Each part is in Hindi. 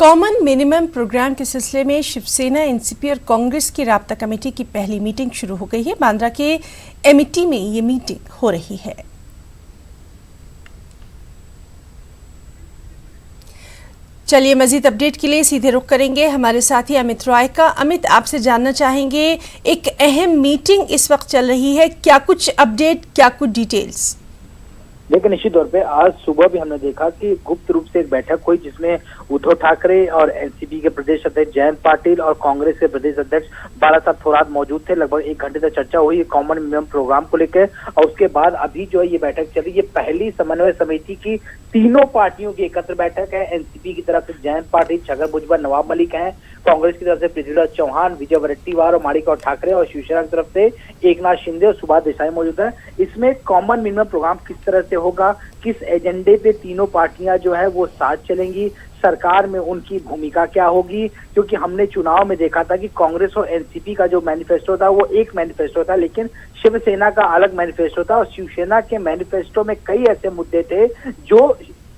कॉमन मिनिमम प्रोग्राम के सिलसिले में शिवसेना, एनसीपी और कांग्रेस की राब्ता कमेटी की पहली मीटिंग शुरू हो गई है। बांद्रा के एमिटी में ये मीटिंग हो रही है। चलिए मजीद अपडेट के लिए सीधे रुख करेंगे हमारे साथी अमित रॉय का। अमित, आपसे जानना चाहेंगे, एक अहम मीटिंग इस वक्त चल रही है, क्या कुछ अपडेट, क्या कुछ डिटेल्स? देखिए, निश्चित तौर पे आज सुबह भी हमने देखा कि गुप्त रूप से एक बैठक हुई जिसमें उद्धव ठाकरे और एनसीपी के प्रदेश अध्यक्ष जयंत पाटिल और कांग्रेस के प्रदेश अध्यक्ष बालासाहब थोराट मौजूद थे। लगभग 1 घंटे तक चर्चा हुई कॉमन मिनिमम प्रोग्राम को लेकर और उसके बाद अभी जो है ये बैठक चली। ये पहली समन्वय समिति की तीनों पार्टियों की एकत्र बैठक है। एनसीपी की तरफ से जयंत पाटिल, छगन भुजबल, नवाब मलिक हैं। कांग्रेस की तरफ से पृथ्वीराज चौहान, विजय वडेट्टीवार और माणिक ठाकरे और शिवसेना की तरफ से एकनाथ शिंदे और सुभाष देसाई मौजूद है। इसमें कॉमन मिनिमम प्रोग्राम किस तरह से होगा, किस एजेंडे पे तीनों पार्टियां जो है वो साथ चलेंगी, सरकार में उनकी भूमिका क्या होगी, क्योंकि हमने चुनाव में देखा था कि कांग्रेस और एनसीपी का जो मैनिफेस्टो था वो एक मैनिफेस्टो था, लेकिन शिवसेना का अलग मैनिफेस्टो था और शिवसेना के मैनिफेस्टो में कई ऐसे मुद्दे थे जो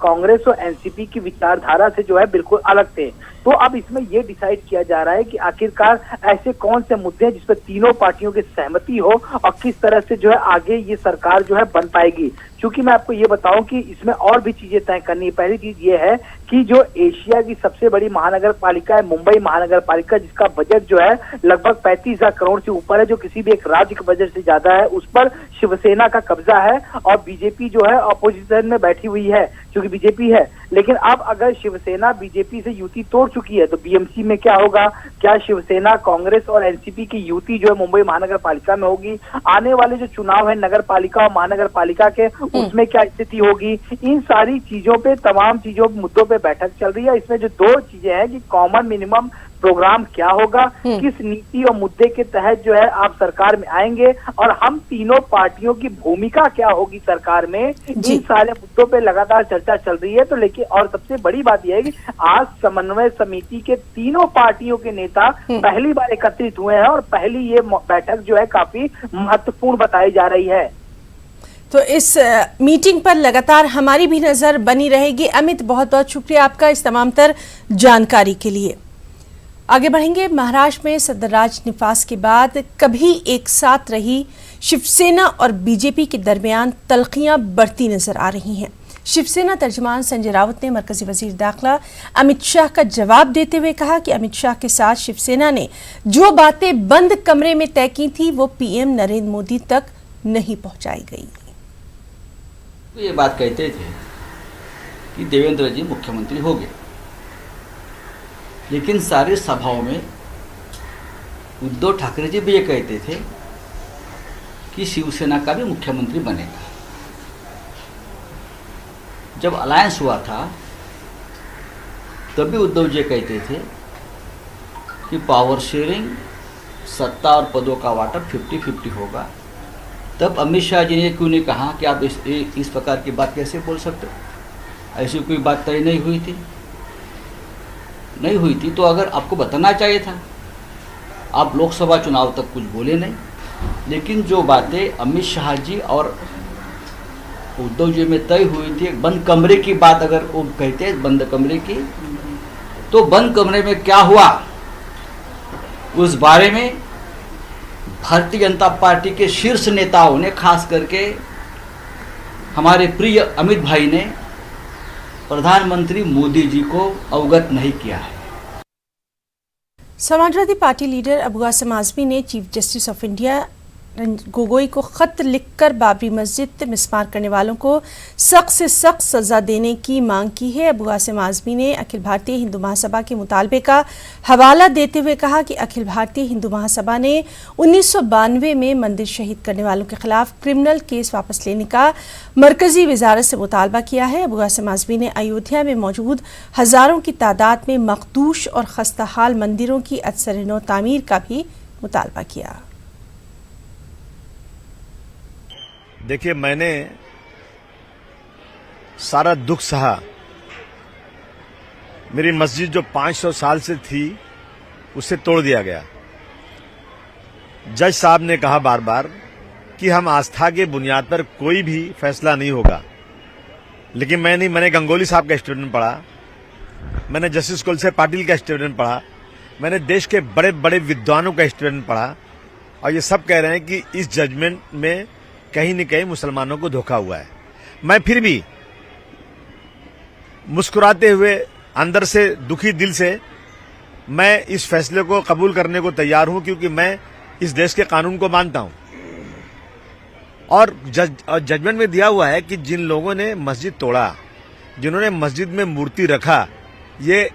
कांग्रेस और एनसीपी की विचारधारा से जो है बिल्कुल अलग थे। तो अब इसमें ये डिसाइड किया जा रहा है कि आखिरकार ऐसे कौन से मुद्दे हैं जिस पर तीनों पार्टियों की सहमति हो और किस तरह से जो है आगे ये सरकार जो है बन पाएगी। क्योंकि मैं आपको ये बताऊं कि इसमें और भी चीजें तय करनी है। पहली चीज ये है कि जो एशिया की सबसे बड़ी महानगर पालिका है मुंबई महानगर पालिका, जिसका बजट जो है लगभग 35,000 करोड़ से ऊपर है, जो किसी भी एक राज्य के बजट से ज्यादा है, उस पर शिवसेना का कब्जा है और बीजेपी जो है अपोजिशन में बैठी हुई है क्योंकि बीजेपी है। लेकिन अब अगर शिवसेना बीजेपी से युति तोड़ चुकी है तो बीएमसी में क्या होगा? क्या शिवसेना, कांग्रेस और एनसीपी की युति जो है मुंबई महानगर पालिका में होगी? आने वाले जो चुनाव है नगर पालिका और महानगर पालिका के, उसमें क्या स्थिति होगी? इन सारी चीजों पे, तमाम चीजों मुद्दों पे बैठक चल रही है। इसमें जो 2 चीजें हैं कि कॉमन मिनिमम प्रोग्राम क्या होगा, किस नीति और मुद्दे के तहत जो है आप सरकार में आएंगे और हम तीनों पार्टियों की भूमिका क्या होगी सरकार में, इन सारे मुद्दों पे लगातार चर्चा चल रही है। तो लेकिन और सबसे बड़ी बात यह है कि आज समन्वय समिति के तीनों पार्टियों के नेता पहली बार एकत्रित हुए हैं और पहली ये बैठक जो है काफी महत्वपूर्ण बताई जा रही है। तो इस मीटिंग पर लगातार हमारी भी नजर बनी रहेगी। अमित, बहुत बहुत शुक्रिया आपका इस तमाम तर जानकारी के लिए। आगे बढ़ेंगे। महाराष्ट्र में सदराज निवास के बाद कभी एक साथ रही शिवसेना और बीजेपी के दरमियान तल्खियां बढ़ती नजर आ रही हैं। शिवसेना तर्जुमान संजय राउत ने मरकजी वजीर दाखिला अमित शाह का जवाब देते हुए कहा कि अमित शाह के साथ शिवसेना ने जो बातें बंद कमरे में तय की थी वो पीएम नरेंद्र मोदी तक नहीं पहुंचाई गई। तो ये बात कहते थे कि देवेंद्र जी मुख्यमंत्री हो गए, लेकिन सारी सभाओं में उद्धव ठाकरे जी भी ये कहते थे कि शिवसेना का भी मुख्यमंत्री बनेगा। जब अलायंस हुआ था तब भी उद्धव जी कहते थे कि पावर शेयरिंग, सत्ता और पदों का वाटा 50-50 होगा। तब अमित शाह जी ने क्यों नहीं कहा कि आप इस प्रकार की बात कैसे बोल सकते हो? ऐसी कोई बात तय नहीं हुई थी तो अगर आपको बताना चाहिए था। आप लोकसभा चुनाव तक कुछ बोले नहीं, लेकिन जो बातें अमित शाह जी और उद्धव जी में तय हुई थी, बंद कमरे की बात अगर वो कहते हैं बंद कमरे की, तो बंद कमरे में क्या हुआ उस बारे में भारतीय जनता पार्टी के शीर्ष नेताओं ने, खास करके हमारे प्रिय अमित भाई ने प्रधानमंत्री मोदी जी को अवगत नहीं किया है। समाजवादी पार्टी लीडर अबू आसिम आजमी ने chief justice of India Gogoi को खत लिखकर बाबरी मस्जिद मिसमार करने वालों को सख्त से सख्त सजा देने की मांग की है। अबू आसिम आजमी ने अखिल भारतीय हिंदू महासभा के मुतालबे का हवाला देते हुए कहा कि अखिल भारतीय हिंदू महासभा ने 1992 में मंदिर शहीद करने वालों के खिलाफ क्रिमिनल केस वापस लेने का मरकजी वजारत से मुतालबा किया है। अबू आसिम आजमी ने अयोध्या में मौजूद हजारों की तादाद में मखदूश और खस्ता हाल मंदिरों की अजसर नौ तामीर का भी मुतालबा किया। देखिए, मैंने सारा दुख सहा। मेरी मस्जिद जो 500 साल से थी उसे तोड़ दिया गया। जज साहब ने कहा बार बार कि हम आस्था के बुनियाद पर कोई भी फैसला नहीं होगा, लेकिन मैंने गंगोली साहब का स्टेटमेंट पढ़ा मैंने जस्टिस कुलसे पाटिल का स्टेटमेंट पढ़ा, मैंने देश के बड़े बड़े विद्वानों का स्टेटमेंट पढ़ा, और ये सब कह रहे हैं कि इस जजमेंट में कहीं न कहीं मुसलमानों को धोखा हुआ है। मैं फिर भी मुस्कुराते हुए, अंदर से दुखी दिल से मैं इस फैसले को कबूल करने को तैयार हूं, क्योंकि मैं इस देश के कानून को मानता हूं। और जजमेंट में दिया हुआ है कि जिन लोगों ने मस्जिद तोड़ा, जिन्होंने मस्जिद में मूर्ति रखा, ये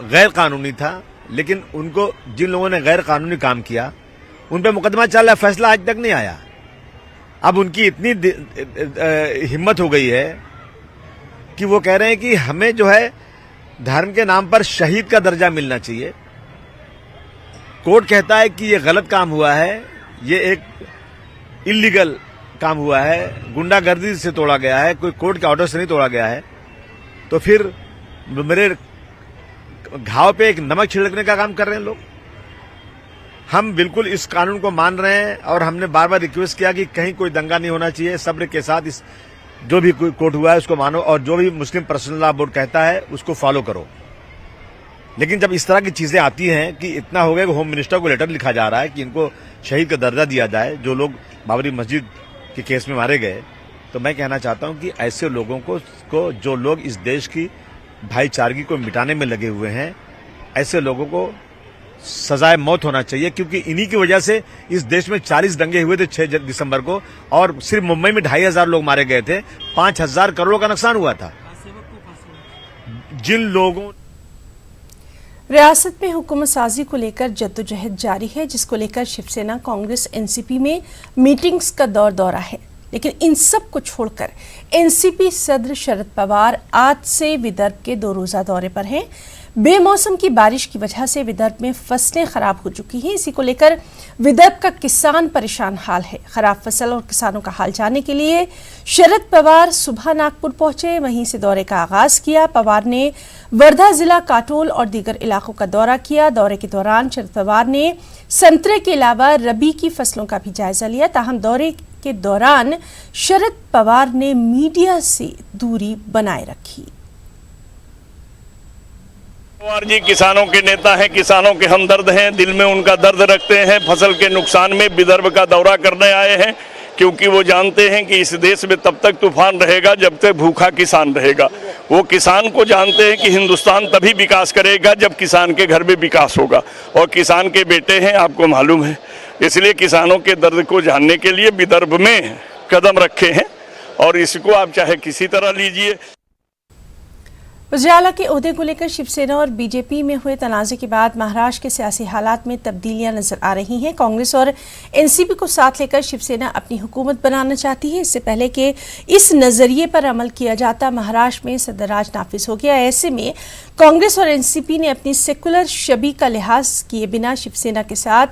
गैर कानूनी था, लेकिन उनको, जिन लोगों ने गैर कानूनी काम किया, उन पे मुकदमा चल रहा, फैसला आज तक नहीं आया। अब उनकी इतनी हिम्मत हो गई है कि वो कह रहे हैं कि हमें जो है धर्म के नाम पर शहीद का दर्जा मिलना चाहिए। कोर्ट कहता है कि ये गलत काम हुआ है, ये एक इल्लीगल काम हुआ है, गुंडागर्दी से तोड़ा गया है, कोई कोर्ट के ऑर्डर से नहीं तोड़ा गया है। तो फिर मेरे घाव पे एक नमक छिड़कने का काम कर रहे हैं लोग। हम बिल्कुल इस कानून को मान रहे हैं और हमने बार बार रिक्वेस्ट किया कि कहीं कोई दंगा नहीं होना चाहिए, सब्र के साथ इस जो भी कोई कोर्ट हुआ है उसको मानो, और जो भी मुस्लिम पर्सनल लॉ बोर्ड कहता है उसको फॉलो करो। लेकिन जब इस तरह की चीजें आती हैं कि इतना हो गया कि होम मिनिस्टर को लेटर लिखा जा रहा है कि इनको शहीद का दर्जा दिया जाए, जो लोग बाबरी मस्जिद के केस में मारे गए, तो मैं कहना चाहता हूं कि ऐसे लोगों को जो लोग इस देश की भाईचारगी को मिटाने में लगे हुए हैं, ऐसे लोगों को सजाए मौत होना चाहिए, क्योंकि इन्हीं की वजह से इस देश में 40 दंगे हुए थे 6 दिसंबर को, और सिर्फ मुंबई में 2,500 लोग मारे गए थे, 5,000 करोड़ का नुकसान हुआ था। जिन लोगों रियासत में हुकूमत साजी को लेकर जद्दोजहद जारी है, जिसको लेकर शिवसेना, कांग्रेस, एनसीपी में मीटिंग्स का दौरा है। लेकिन इन सब को छोड़कर एनसीपी सदर शरद पवार आज से विदर्भ के 2 रोजा दौरे पर हैं। बेमौसम की बारिश की वजह से विदर्भ में फसलें खराब हो चुकी हैं। इसी को लेकर विदर्भ का किसान परेशान हाल है। खराब फसल और किसानों का हाल जानने के लिए शरद पवार सुबह नागपुर पहुंचे, वहीं से दौरे का आगाज किया। पवार ने वर्धा जिला, काटोल और दीगर इलाकों का दौरा किया। दौरे के दौरान शरद पवार ने संतरे के अलावा रबी की फसलों का भी जायजा लिया। ताहम दौरे के दौरान शरद पवार ने मीडिया से दूरी बनाए रखी। पवार जी किसानों के नेता हैं, किसानों के हमदर्द हैं, दिल में उनका दर्द रखते हैं। फसल के नुकसान में विदर्भ का दौरा करने आए हैं, क्योंकि वो जानते हैं कि इस देश में तब तक तूफान रहेगा जब तक भूखा किसान रहेगा। वो किसान को जानते हैं कि हिंदुस्तान तभी विकास करेगा जब किसान के घर में विकास होगा, और किसान के बेटे हैं, आपको मालूम है। इसलिए किसानों के दर्द को जानने के लिए विदर्भ में कदम रखे हैं, और इसको आप चाहे किसी तरह लीजिए। वज़ीर-ए-आला के ओहदे को लेकर शिवसेना और बीजेपी में हुए तनाज़े के बाद महाराष्ट्र के सियासी हालात में तब्दीलियां नजर आ रही हैं। कांग्रेस और एनसीपी को साथ लेकर शिवसेना अपनी हुकूमत बनाना चाहती है। इससे पहले कि इस नजरिए पर अमल किया जाता, महाराष्ट्र में सदराज नाफिज हो गया। ऐसे में कांग्रेस और एनसीपी ने अपनी सेकुलर छवि का लिहाज किए बिना शिवसेना के साथ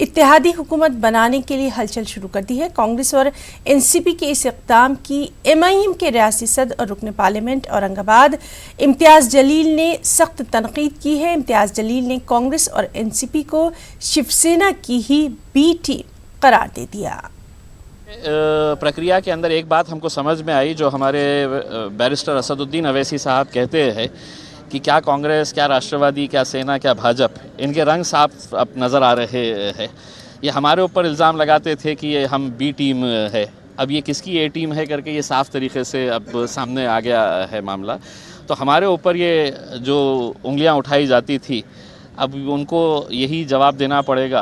इत्तेहादी हुकूमत बनाने के लिए हलचल शुरू कर दी है। कांग्रेस और एनसीपी के इस इक़दाम की एमआईएम के रियासी सदर और रुकन पार्लियामेंट औरंगाबाद इम्तियाज जलील ने सख्त तनकीद की है। इम्तियाज जलील ने कांग्रेस और एनसीपी को शिवसेना की ही बी टीम करार दे दिया। प्रक्रिया के अंदर एक बात हमको समझ में आई, जो हमारे बैरिस्टर असदुद्दीन अवैसी साहब कहते हैं कि क्या कांग्रेस, क्या राष्ट्रवादी, क्या सेना, क्या भाजपा, इनके रंग साफ अब नज़र आ रहे हैं। ये हमारे ऊपर इल्ज़ाम लगाते थे कि ये हम बी टीम है, अब ये किसकी ए टीम है करके ये साफ़ तरीके से अब सामने आ गया है मामला। तो हमारे ऊपर ये जो उंगलियां उठाई जाती थी, अब उनको यही जवाब देना पड़ेगा।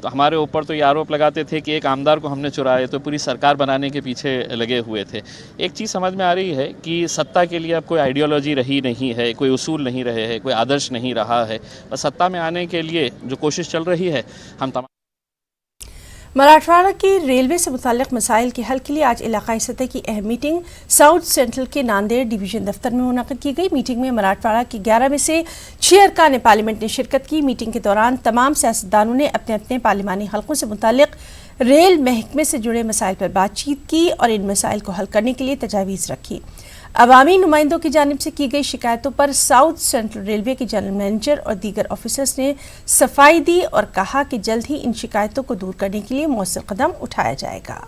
हमारे ऊपर तो ये आरोप लगाते थे कि एक आमदार को हमने चुराए, तो पूरी सरकार बनाने के पीछे लगे हुए थे। एक चीज़ समझ में आ रही है कि सत्ता के लिए अब कोई आइडियोलॉजी रही नहीं है, कोई उसूल नहीं रहे हैं, कोई आदर्श नहीं रहा है। बस सत्ता में आने के लिए जो कोशिश चल रही है, हम तमाम मराठवाड़ा की रेलवे से मुताल्लिक़ मसाइल के हल के लिए आज इलाकाई सतह की अहम मीटिंग साउथ सेंट्रल के नांदेड़ डिवीजन दफ्तर में मुनक़िद की गई। मीटिंग में मराठवाड़ा के 11 में से 6 अरकान पार्लियामेंट ने शिरकत की। मीटिंग के दौरान तमाम सियासतदानों ने अपने अपने पार्लिमानी हलकों से मुताल्लिक़ रेल महकमे से जुड़े मसाइल पर बातचीत की और इन मसाइल को हल करने के लिए तजावीज़ रखी। अवामी नुमाइंदों की जानिब से की गई शिकायतों पर साउथ सेंट्रल रेलवे के जनरल मैनेजर और दीगर ऑफिसर्स ने सफाई दी और कहा कि जल्द ही इन शिकायतों को दूर करने के लिए मौसर कदम उठाया जाएगा।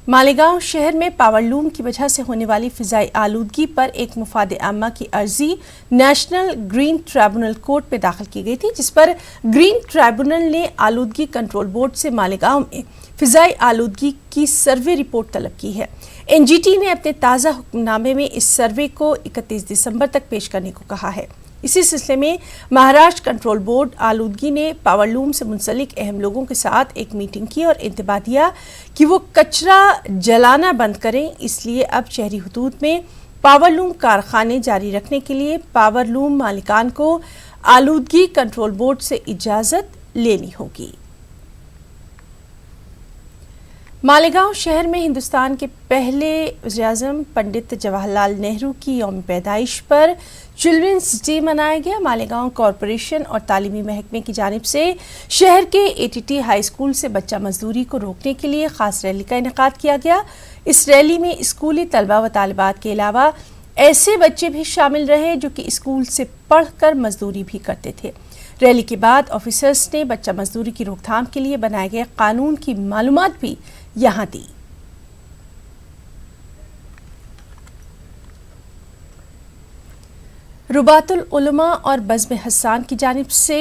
मालेगांव शहर में पावरलूम की वजह से होने वाली फिजाई आलूदगी पर एक मुफाद आमा की अर्जी नेशनल ग्रीन ट्राइब्यूनल कोर्ट में दाखिल की गई थी, जिस पर ग्रीन ट्राइब्यूनल ने आलूदगी कंट्रोल बोर्ड से मालेगांव में फिजाई आलूदगी की सर्वे रिपोर्ट तलब की है। एनजीटी ने अपने ताज़ा हुक्मनामे में इस सर्वे को 31 दिसंबर तक पेश करने को कहा है। इसी सिलसिले में महाराष्ट्र कंट्रोल बोर्ड आलूदगी ने पावरलूम से मुंसलिक अहम लोगों के साथ एक मीटिंग की और इंतबाह दिया कि वो कचरा जलाना बंद करें। इसलिए अब शहरी हुदूद में पावरलूम कारखाने जारी रखने के लिए पावरलूम मालिकान को आलूदगी कंट्रोल बोर्ड से इजाज़त लेनी होगी। मालेगांव शहर में हिंदुस्तान के पहले वज़ीर-ए-आज़म पंडित जवाहरलाल नेहरू की यौम पैदाइश पर चिल्ड्रंस डे मनाया गया। मालेगांव कॉरपोरेशन और तालीमी महकमे की जानिब से शहर के एटीटी हाई स्कूल से बच्चा मजदूरी को रोकने के लिए खास रैली का इनेकाद किया गया। इस रैली में स्कूली तलबा व तालिबात के अलावा ऐसे बच्चे भी शामिल रहे जो कि स्कूल से पढ़कर मजदूरी भी करते थे। रैली के बाद ऑफिसर्स ने बच्चा मजदूरी की रोकथाम के लिए बनाए गए कानून की मालूमात भी यहाँ दी। रुबातुल उलमा और बज़्म हस्सान की जानिब से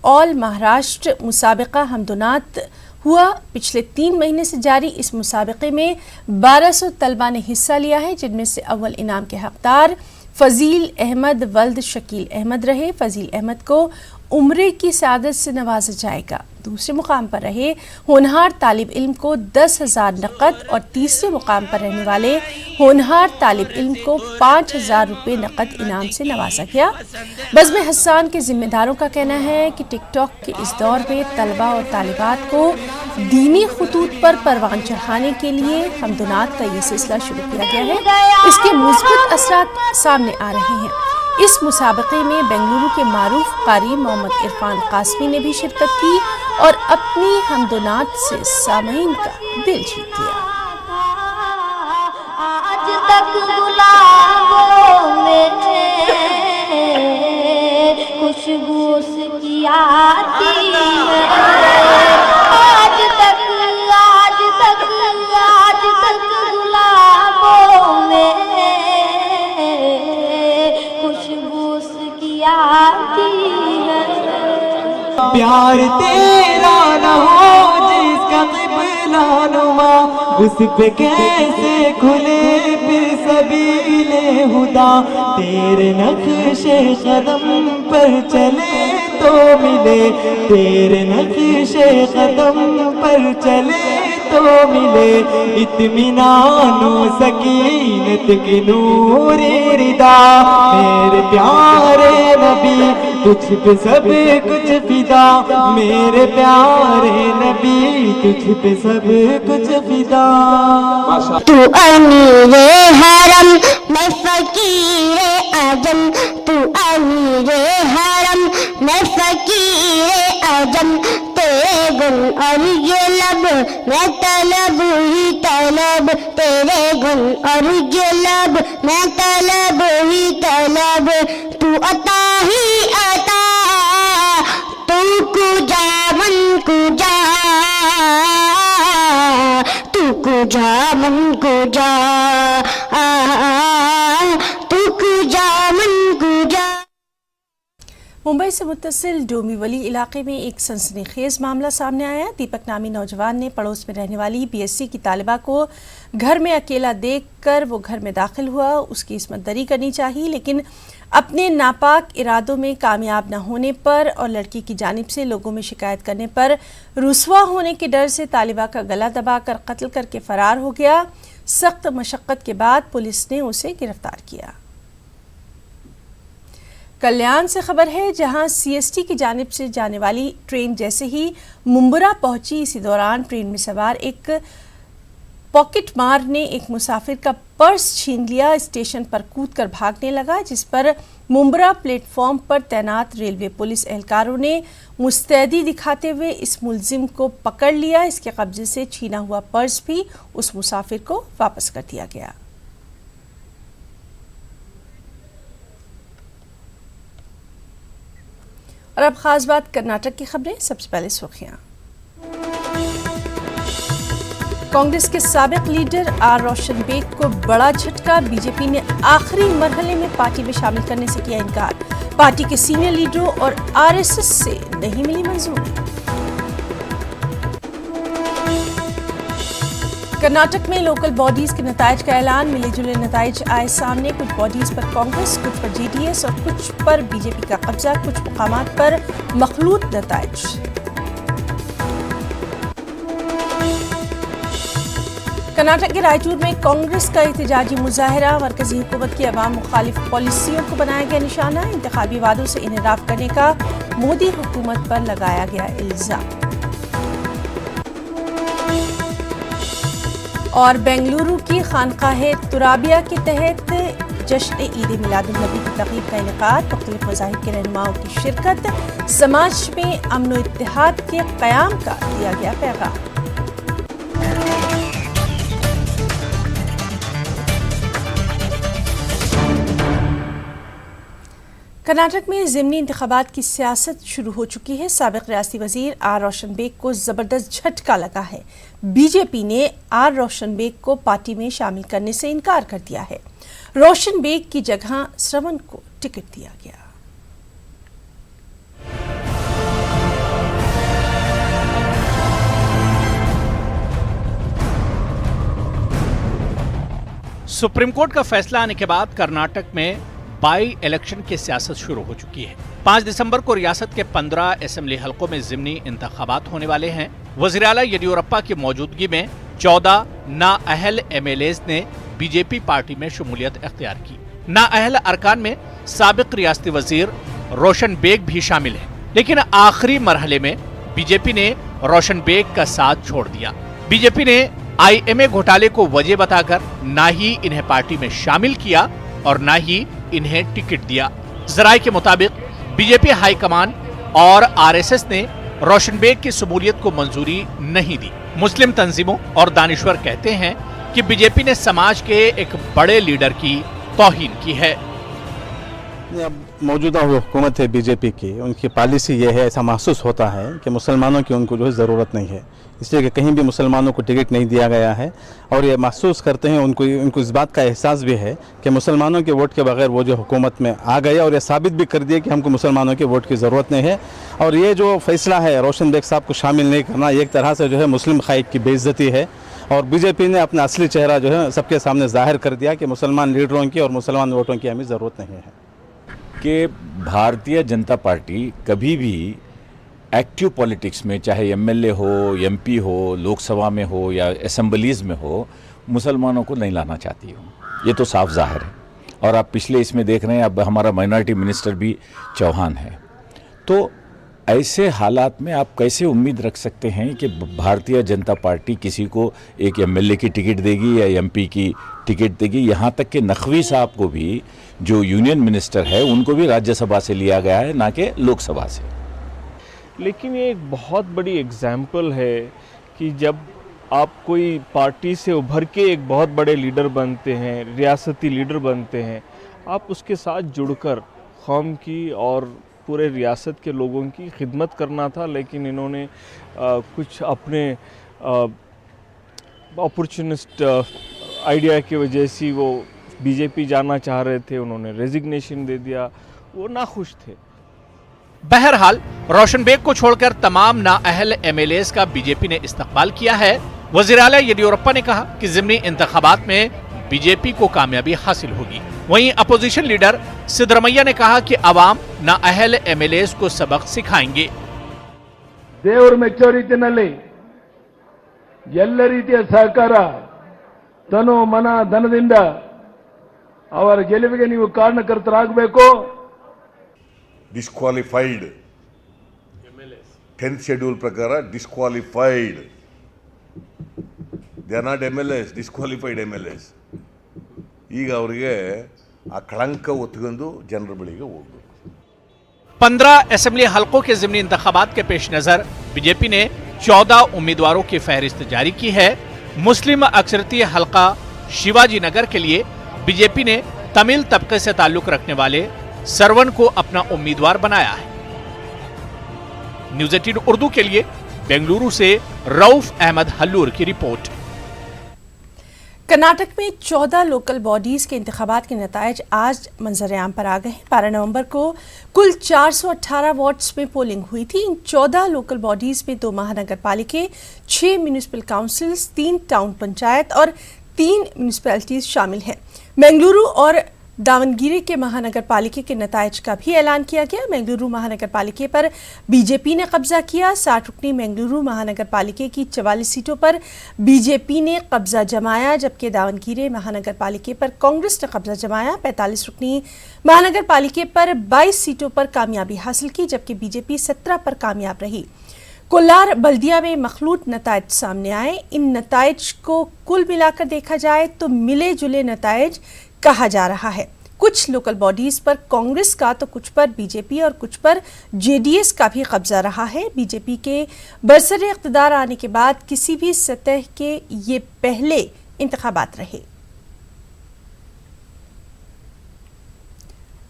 ऑल महाराष्ट्र मुसाबिका हमदुनात हुआ। पिछले 3 महीने से जारी इस मुसाबिके में 1200 तलबा ने हिस्सा लिया है, जिनमें से अव्वल इनाम के हकदार फजील अहमद वल्द शकील अहमद रहे। फजील अहमद को उम्रे की सादत से नवाजा जाएगा। दूसरे मुकाम पर रहे होनहार तालिब इल्म को 10,000 नकद और तीसरे मुकाम पर रहने वाले होनहार तालिब इल्म को 5,000 रुपये नकद इनाम से नवाजा गया। बज़्म हस्सान के जिम्मेदारों का कहना है कि टिकटॉक के इस दौर में तलबा और तालिबात को दीनी खतूत पर परवान चढ़ाने के लिए हमदुनात का ये सिलसिला शुरू किया गया है। इसके मुस्बत असरात सामने आ रहे हैं। इस मुसाबके में बेंगलुरु के मारूफ कारी मोहम्मद इरफान कासमी ने भी शिरकत की और अपनी हमदुनात से सामईन का दिल जीत लिया। आज तक गुलाबों में खुशबू उसकी आती है। आज तक गुलाबों में खुशबू उसकी आती है। प्यार तेरा न हो जिसका क़िबला नुमा, उस पे कैसे खुले फिर सबीले हुदा। तेरे नक्शे कदम पर चले तो मिले, तेरे नक्शे कदम पर चले तो मिले। इत्मीनानो सकीनत की नूरी रिदा, मेरे प्यारे नबी तुझ पे सब कुछ फिदा। मेरे प्यारे नबी तुझ पे सब कुछ फिदा। तू अमीरे हरम मैं फकीरे आजम, तू अमीरे हरम मैं फकीरे आजम। तेरे गुण और ये लब मैं तलब ही तलब, तेरे गुण और ये लब मैं तलब ही तलब। तू अता ही अता, तू कुजा मन कुजा, तू कुजा मन कुजा, तू कुजा मन कुजा। मुंबई से मुत्तसिल डोंबिवली इलाके में एक सनसनीखेज मामला सामने आया। दीपक नामी नौजवान ने पड़ोस में रहने वाली बीएससी की तालिबा को घर में अकेला देखकर वो घर में दाखिल हुआ। उसकी इस्मत दरी करनी चाहिए, लेकिन अपने नापाक इरादों में कामयाब न होने पर और लड़की की जानिब से लोगों में शिकायत करने पर रुसवा होने के डर से तालिबा का गला दबाकर कत्ल करके फरार हो गया। सख्त मशक्कत के बाद पुलिस ने उसे गिरफ्तार किया। कल्याण से खबर है, जहां सीएसटी की जानिब से जाने वाली ट्रेन जैसे ही मुंबरा पहुंची, इसी दौरान ट्रेन में सवार एक पॉकेट मार ने एक मुसाफिर का पर्स छीन लिया। स्टेशन पर कूदकर भागने लगा, जिस पर मुंबरा प्लेटफॉर्म पर तैनात रेलवे पुलिस एहलकारों ने मुस्तैदी दिखाते हुए इस मुलजिम को पकड़ लिया। इसके कब्जे से छीना हुआ पर्स भी उस मुसाफिर को वापस कर दिया गया। और अब खास बात कर्नाटक की खबरें। सबसे पहले सुर्खियां। कांग्रेस के साबिक लीडर आर रोशन बेग को बड़ा झटका। बीजेपी ने आखिरी मरहले में पार्टी में शामिल करने से किया इनकार। पार्टी के सीनियर लीडरों और आरएसएस से नहीं मिली मंजूरी। कर्नाटक में लोकल बॉडीज के नताइज का ऐलान। मिले जुले नताइज आए सामने। कुछ बॉडीज पर कांग्रेस, कुछ पर जेडीएस और कुछ पर बीजेपी का कब्जा। कुछ मुकामात पर मखलूत नताइज। कर्नाटक के रायचूर में कांग्रेस का एहतजाजी मुजाहरा। मरकजी हुकूमत की अवाम मुखालिफ पॉलिसियों को बनाया गया निशाना। इंतखाबी वादों से इनहराफ करने का मोदी हुकूमत पर लगाया गया इल्जाम। और बेंगलुरु की खानकाह तुराबिया के तहत जश्न ईद मिलादुन्नबी की तक़रीब का इनेकाद। मुख्तलिफ मज़ाहिब के रहनुमाओं की शिरकत। समाज में अमन व इत्तेहाद के क़याम का दिया गया पैगाम। कर्नाटक में ज़िमनी इंतखाबात की सियासत शुरू हो चुकी है। साबिक़ रियासती वज़ीर आर रोशन बेग को ज़बरदस्त झटका लगा है। बीजेपी ने आर रोशन बेग को पार्टी में शामिल करने से इनकार कर दिया है। रोशन बेग की जगह श्रवण को टिकट दिया गया। सुप्रीम कोर्ट का फैसला आने के बाद कर्नाटक में बाई इलेक्शन की सियासत शुरू हो चुकी है। 5 दिसंबर को रियासत के 15 असेंबली हलकों में ज़िमनी इंतखाबात होने वाले हैं। वज़ीर आला येदियुरप्पा की मौजूदगी में 14 नाअहल एमएलएज ने बीजेपी पार्टी में शमूलियत अख्तियार की। नाअहल अरकान में साबिक़ रियासती वज़ीर रोशन बेग भी शामिल है, लेकिन आखिरी मरहले में बीजेपी ने रोशन बेग का साथ छोड़ दिया। बीजेपी ने आईएमए घोटाले को वजह बताकर ना ही इन्हें पार्टी में शामिल किया और ना ही इन्हें टिकट दिया। जराये के मुताबिक बीजेपी हाईकमान और आरएसएस ने रोशन बेग की शमूलियत को मंजूरी नहीं दी। मुस्लिम तंजीमों और दानिश्वर कहते हैं कि बीजेपी ने समाज के एक बड़े लीडर की तौहीन की है। मौजूदा हुकूमत है बीजेपी की, उनकी पॉलिसी ये है, ऐसा महसूस होता है कि मुसलमानों की उनको जो है ज़रूरत नहीं है, इसलिए कि कहीं भी मुसलमानों को टिकट नहीं दिया गया है। और ये महसूस करते हैं, उनको इस बात का एहसास भी है कि मुसलमानों के वोट के बगैर वो जो हुकूमत में आ गए और ये साबित भी कर दिए कि हमको मुसलमानों के वोट की ज़रूरत नहीं है। और ये जो फैसला है रोशन बेग साहब को शामिल नहीं करना, एक तरह से जो है मुस्लिम खाइक की बेइज्जती है। और बीजेपी ने अपना असली चेहरा जो है सबके सामने जाहिर कर दिया कि मुसलमान लीडरों की और मुसलमान वोटों की हमें ज़रूरत नहीं है। कि भारतीय जनता पार्टी कभी भी एक्टिव पॉलिटिक्स में, चाहे एमएलए हो, एमपी हो, लोकसभा में हो या असेंबलीज़ में हो, मुसलमानों को नहीं लाना चाहती हो। ये तो साफ जाहिर है। और आप पिछले इसमें देख रहे हैं, अब हमारा माइनॉरिटी मिनिस्टर भी चौहान है। तो ऐसे हालात में आप कैसे उम्मीद रख सकते हैं कि भारतीय जनता पार्टी किसी को एक एमएलए की टिकट देगी या एमपी की टिकट देगी? यहाँ तक कि नकवी साहब को भी, जो यूनियन मिनिस्टर है, उनको भी राज्यसभा से लिया गया है, ना कि लोकसभा से। लेकिन ये एक बहुत बड़ी एग्जाम्पल है कि जब आप कोई पार्टी से उभर के एक बहुत बड़े लीडर बनते हैं, रियासती लीडर बनते हैं, आप उसके साथ जुड़कर कौम की और पूरे रियासत के लोगों की खिदमत करना था। लेकिन इन्होंने कुछ अपने अपॉर्चुनिस्ट आइडिया की वजह से वो बीजेपी जाना चाह रहे थे, उन्होंने रेजिग्नेशन दे दिया, वो नाखुश थे। बहरहाल रोशन बेग को छोड़कर तमाम नाअहल एमएलएज का बीजेपी ने इस्तकबाल किया है। वज़ीर आला येदियुरप्पा ने कहा कि ज़िमनी इंतखाबात में बीजेपी को कामयाबी हासिल होगी। वहीं अपोजिशन लीडर सिद्धरमैया ने कहा कि अवाम नाअहल एमएलएज को सबक सिखाएंगे। ದೇವರ ಮೆಚ್ಚೋರಿತಿನಲ್ಲಿ ಎಲ್ಲ ರೀತಿಯ ಸಹಕಾರ ತನು ಮನ ಧನದಿಂದ ಅವರ ಗೆಲುವಿಗೆ ನೀವು ಕಾರಣಕರ್ತರಾಗಬೇಕು। ಡಿಸ್ಕ್ವಾಲಿಫೈಡ್ 10th ಶೆಡ್ಯೂಲ್ ಪ್ರಕಾರ disqualified, they are not MLAs, disqualified MLAs. ಈಗ ಅವರಿಗೆ ಆ ಕಳಂಕ ಒತ್ತುಕೊಂಡು ಜನರ ಬಳಿಗೆ ಹೋಗಬೇಕು। 15 असेंबली हलकों के ज़िमनी इंतखाबात के पेश नज़र बीजेपी ने 14 उम्मीदवारों की फहरिस्त जारी की है। मुस्लिम अक्सरती हलका शिवाजी नगर के लिए बीजेपी ने तमिल तबके से ताल्लुक रखने वाले सरवन को अपना उम्मीदवार बनाया है। न्यूज़ 18 उर्दू के लिए बेंगलुरु से रऊफ अहमद हल्लूर की रिपोर्ट। कर्नाटक में 14 लोकल बॉडीज के इंतखाबात के नतायज आज मंजर-ए-आम पर आ गए हैं। 12 नवंबर को कुल 418 वार्ड्स में पोलिंग हुई थी। इन 14 लोकल बॉडीज में 2 महानगर पालिके, 6 म्यूनिसिपल काउंसिल्स, 3 टाउन पंचायत और 3 म्यूनिसिपैलिटीज शामिल हैं। बेंगलुरु और दावनगिरी के महानगर पालिके के नतायज का भी ऐलान किया गया। बेंगलुरु महानगर पालिके पर बीजेपी ने कब्जा किया। 60 रुकनी बेंगलुरु महानगर पालिके की 44 सीटों पर बीजेपी ने कब्जा जमाया, जबकि दावनगिरी महानगर पालिके पर कांग्रेस ने कब्जा जमाया। 45 रुकनी महानगर पालिके पर 22 सीटों पर कामयाबी हासिल की, जबकि बीजेपी 17 पर कामयाब रही। कोलार बल्दिया में मखलूत नतायज सामने आए। इन नतायज को कुल मिलाकर देखा जाए तो मिले जुले नतायज कहा जा रहा है। कुछ लोकल बॉडीज पर कांग्रेस का तो कुछ पर बीजेपी और कुछ पर जेडीएस का भी कब्जा रहा है। बीजेपी के बरसरे इख्तिदार आने के बाद किसी भी सतह के ये पहले इंतखाबात रहे।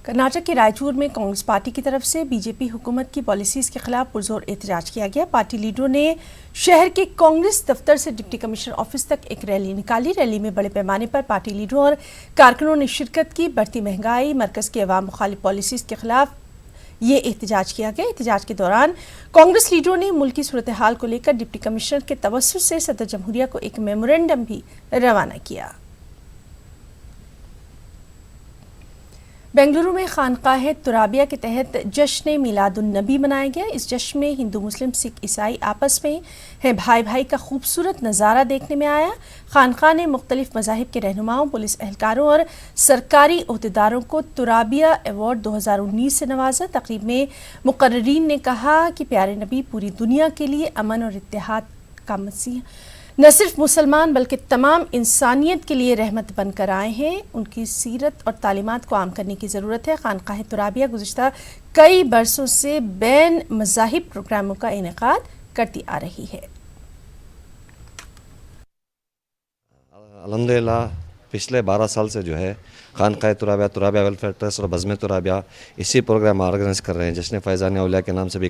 कर्नाटक के रायचूर में कांग्रेस पार्टी की तरफ से बीजेपी हुकूमत की पॉलिसीज के खिलाफ पुरजोर एहतजाज किया गया। पार्टी लीडरों ने शहर के कांग्रेस दफ्तर से डिप्टी कमिश्नर ऑफिस तक एक रैली निकाली। रैली में बड़े पैमाने पर पार्टी लीडरों और कारकुनों ने शिरकत की। बढ़ती महंगाई, मरकज की अवाम मुखालिफ पॉलिसीज के खिलाफ ये एहतजाज किया गया। एहतजाज के दौरान कांग्रेस लीडरों ने मुल्क की सूरत हाल को लेकर डिप्टी कमिश्नर के तवस्सुत से सदर जमहूरिया को एक मेमोरेंडम भी रवाना किया। बेंगलुरु में खानकाह तुराबिया के तहत जश्न मिलादुन नबी मनाया गया। इस जश्न में हिंदू, मुस्लिम, सिख, ईसाई आपस में हैं भाई भाई का खूबसूरत नज़ारा देखने में आया। खानकाह ने मुख्तलिफ मज़ाहिब के रहनुमाओं, पुलिस एहलकारों और सरकारी ओहदेदारों को तुराबिया अवार्ड 2019 से नवाजा। तकरीब में मुकर्रीन ने कहा कि प्यारे नबी पूरी दुनिया के लिए अमन और इत्तेहाद का मसीह न सिर्फ मुसलमान बल्कि तमाम इंसानियत के लिए रहमत बनकर आए हैं। उनकी सीरत और तालीमात को आम करने की ज़रूरत है। खानकाह तुराबिया गुज़िश्ता कई बरसों से बैन मज़ाहिब प्रोग्रामों का इनेकाद करती आ रही है। अल्हम्दुलिल्लाह पिछले 12 साल से जो है खानकाह तुराबिया, तुराबिया वेलफेयर ट्रस्ट और बज़्म तुराबिया इसी प्रोग्राम ऑर्गेनाइज कर रहे हैं। जश्न फ़ैज़ान औलिया के नाम से भी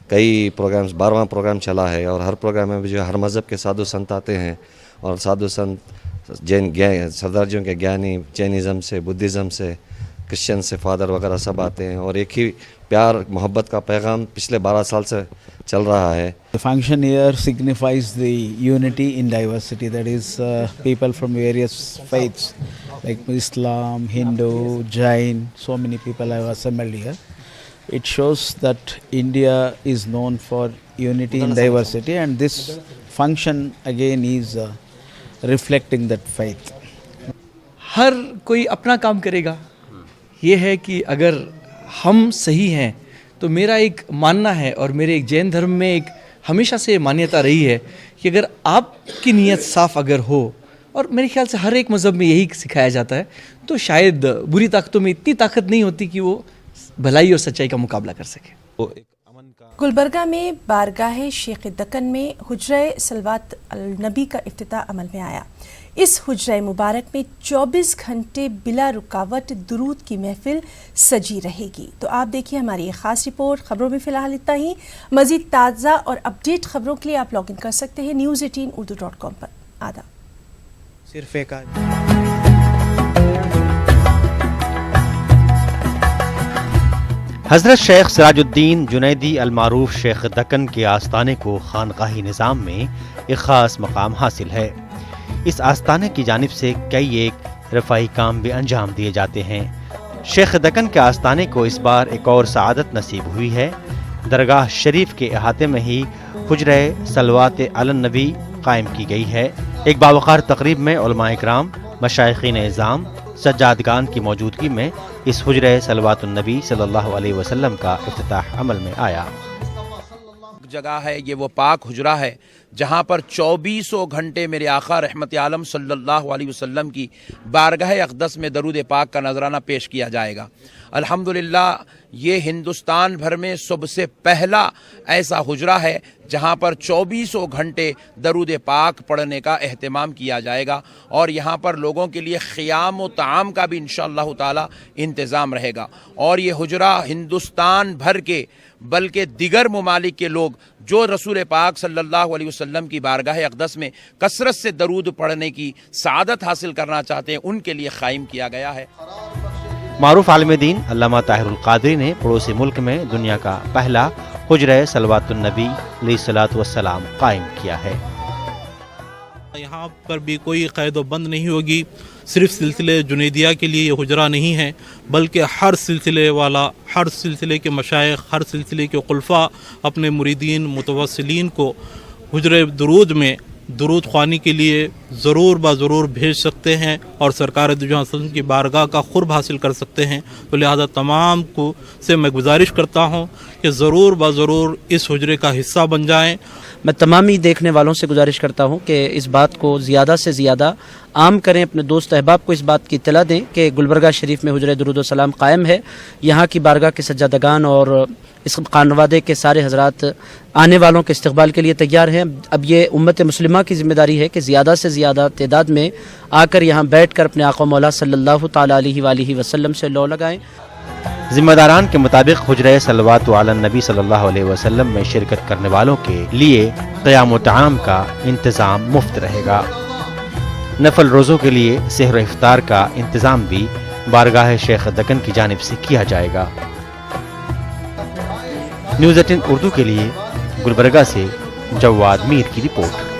कई प्रोग्राम्स 12वां प्रोग्राम चला है और हर प्रोग्राम में भी जो हर मज़हब के साधु संत आते हैं और साधु संत सरदारजियों के ज्ञानी जैनिज़्म से, बुद्धिज़्म से, क्रिश्चियन से, फादर वगैरह सब आते हैं और एक ही प्यार मोहब्बत का पैगाम पिछले 12 साल से चल रहा है। The function here signifies the unity in diversity, that is people from various faiths like Islam, Hindu, Jain, so many people have assembled here. It shows that India is known for unity in diversity, and this function again is reflecting that faith. हर कोई अपना काम करेगा। ये है कि अगर हम सही हैं तो मेरा एक मानना है और मेरे एक जैन धर्म में एक हमेशा से मान्यता रही है कि अगर आपकी नीयत साफ अगर हो, और मेरे ख्याल से हर एक मज़हब में यही सिखाया जाता है, तो शायद बुरी ताकतों में इतनी ताकत नहीं होती कि वो भलाई और सच्चाई का मुकाबला कर सके। गुलबर्गा में बारगाह शेख दक्कन में हुज्रा सलवात अल नबी का इफ्तिताह अमल में आया। इस हुज्रा मुबारक में 24 घंटे बिला रुकावट दुरूद की महफिल सजी रहेगी। तो आप देखिए हमारी ये खास रिपोर्ट। खबरों में फिलहाल इतना ही। मजीद ताज़ा और अपडेट खबरों के लिए आप लॉगिन कर सकते हैं news18urdu.com पर। आदाब। सिर्फ एक हज़रत शेख सिराजुद्दीन जुनैदी अलमारूफ शेख दक्कन के आस्ताने को खानकाही निज़ाम में एक ख़ास मकाम हासिल है। इस आस्ताने की जानिब से कई एक रफ़ाई काम भी अंजाम दिए जाते हैं। शेख दक्कन के आस्ताने को इस बार एक और सआदत नसीब हुई है। दरगाह शरीफ के अहाते में ही हुज्रा सलवात अलन नबी कायम की गई है। एक बावकार तकरीब में उलमा इकराम, मशाइखीन इज़ाम, सज्जादगान की मौजूदगी में इस हुज्रा सलवातुन नबी सल्लल्लाहु अलैहि वसल्लम का इफ्तिताह अमल में आया। जगह है ये वो पाक हुजरा है जहाँ पर 24 घंटे मेरे आका रहमत आलम सल्लल्लाहु अलैहि वसल्लम की बारगाह अक़दस में दरूद पाक का नजराना पेश किया जाएगा। अल्हम्दुलिल्लाह ये हिंदुस्तान भर में सबसे पहला ऐसा हुजरा है जहाँ पर 24 घंटे दरूद पाक पढ़ने का एहतमाम किया जाएगा और यहाँ पर लोगों के लिए ख़ियाम व ताम का भी इंशाअल्लाह ताला इंतज़ाम रहेगा। और ये हुजरा हिंदुस्तान भर के बल्कि दिगर ममालिक के लोग जो रसूल पाक सल्लल्लाहु अलैहि वसल्लम वसल्लम की बारगाह अक़दस में कसरत से दरूद पढ़ने की सआदत हासिल करना चाहते हैं, उनके लिए कायम किया गया है। मारूफ आलिम दीन अल्लामा ताहिरुल क़ादरी ने पड़ोसी मुल्क में दुनिया का पहला हुजरा सलवातुन नबी अलैहिस्सलातु वस्सलाम कायम किया है। यहाँ पर भी कोई क़ैद बंद नहीं होगी। सिर्फ सिलसिले जुनैदिया के लिए ये हुजरा नहीं है, बल्कि हर सिलसिले वाला, हर सिलसिले के मशाइख, हर सिलसिले के खुलफा अपने मुरीदीन मुतवस्सिलीन को हुजरे दुरूद में दुरूद ख़्वानी के लिए ज़रूर ज़रूर भेज सकते हैं और सरकार दो जहां वसल्लम की बारगाह का क़ुर्ब हासिल कर सकते हैं। तो लिहाजा तमाम को से मैं गुजारिश करता हूं कि ज़रूर ज़रूर इस हुजरे का हिस्सा बन जाएं। मैं तमामी देखने वालों से गुजारिश करता हूं कि इस बात को ज़्यादा से ज़्यादा आम करें, अपने दोस्त अहबाब को इस बात की इत्तला दें कि गुलबर्गा शरीफ में हुजरा दुरूद व सलाम कायम है। यहाँ की बारगाह के सज्जादगान और इस खानवादे के सारे हजरात आने वालों के इस्तकबाल के लिए तैयार हैं। अब ये उम्मत मुस्लिमा की जिम्मेदारी है कि ज़्यादा से ज़्यादा तादाद में आकर यहाँ बैठ कर अपने आका मौला सल्लल्लाहु तआला अलैहि वसल्लम से लौ लगाएं। जिम्मेदारान के मुताबिक हुजरा सलवातु अलन नबी सल्लल्लाहु अलैहि वसल्लम में शिरकत करने वालों के लिए क़याम व तआम का इंतज़ाम मुफ्त रहेगा। नफल रोज़ों के लिए सहर इफ्तार का इंतज़ाम भी बारगाह शेख दक्कन की जानिब से किया जाएगा। न्यूज़ 18 उर्दू के लिए गुलबर्गा से जवाद मीर की रिपोर्ट।